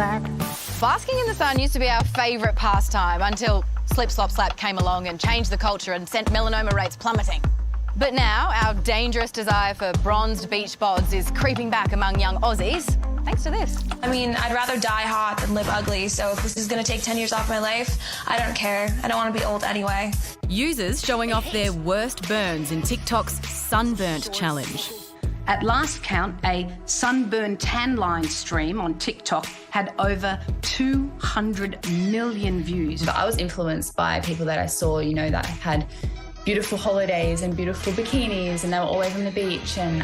slap. Basking in the sun used to be our favourite pastime until Slip, Slop, Slap came along and changed the culture and sent melanoma rates plummeting. But now our dangerous desire for bronzed beach bods is creeping back among young Aussies, thanks to this. I mean, I'd rather die hot than live ugly, so if this is going to take 10 years off my life, I don't care. I don't want to be old anyway. Users showing off their worst burns in TikTok's Sunburn challenge. At last count, a Sunburn tan line stream on TikTok had over 200 million views. I was influenced by people that I saw, you know, that had beautiful holidays and beautiful bikinis, and they were always on the beach and,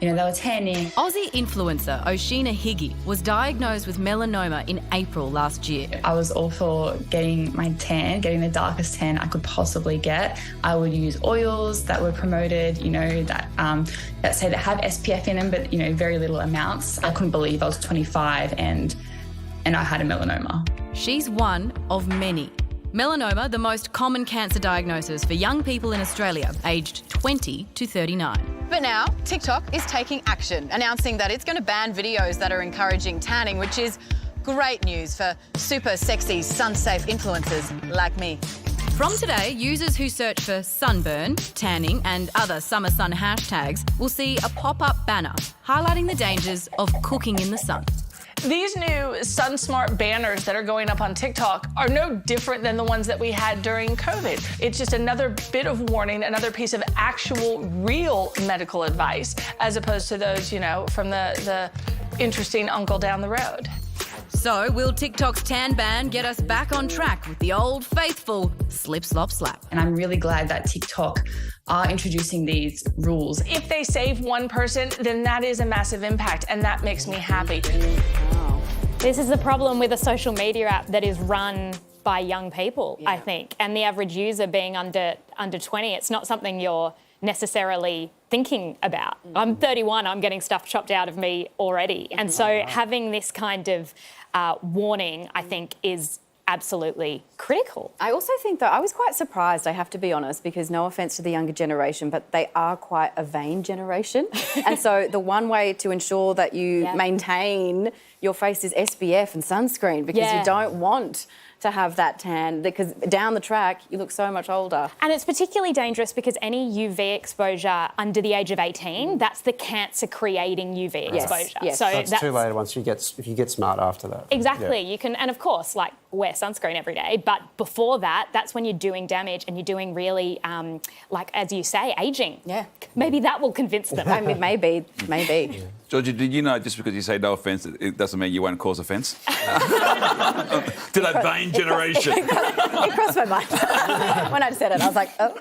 you know, they were tanning. Aussie influencer Oshina Higgy was diagnosed with melanoma in April last year. I was all for getting my tan, getting the darkest tan I could possibly get. I would use oils that were promoted, you know, that say that have SPF in them, but, you know, very little amounts. I couldn't believe I was 25 and I had a melanoma. She's one of many. Melanoma, the most common cancer diagnosis for young people in Australia, aged 20 to 39. But now, TikTok is taking action, announcing that it's going to ban videos that are encouraging tanning, which is great news for super sexy, sun-safe influencers like me. From today, users who search for sunburn, tanning and other summer sun hashtags will see a pop-up banner highlighting the dangers of cooking in the sun. These new SunSmart banners that are going up on TikTok are no different than the ones that we had during COVID. It's just another bit of warning, another piece of actual, real medical advice, as opposed to those, you know, from the interesting uncle down the road. So, will TikTok's tan ban get us back on track with the old faithful slip, slop, slap? And I'm really glad that TikTok are introducing these rules. If they save one person, then that is a massive impact, and that makes me happy. This is the problem with a social media app that is run by young people, I think, and the average user being under 20. It's not something you're necessarily thinking about. I'm 31, I'm getting stuff chopped out of me already. And so having this kind of warning, I think, is absolutely critical. I also think, though, I was quite surprised, I have to be honest, because no offence to the younger generation, but they are quite a vain generation. And so the one way to ensure that you maintain your face is SPF and sunscreen, because you don't want to have that tan, because down the track, you look so much older. And it's particularly dangerous because any UV exposure under the age of 18, that's the cancer-creating UV exposure. Yes. So it's too late once if you get smart after that. Exactly. You can, and of course, like, wear sunscreen every day, but before that, that's when you're doing damage and you're doing really, like, as you say, ageing. Yeah. Maybe that will convince them. I mean, maybe. Yeah. Georgie, did you know just because you say no offence, it doesn't mean you won't cause offence? To that vain generation. It crossed my mind. When I said it, I was like, oh.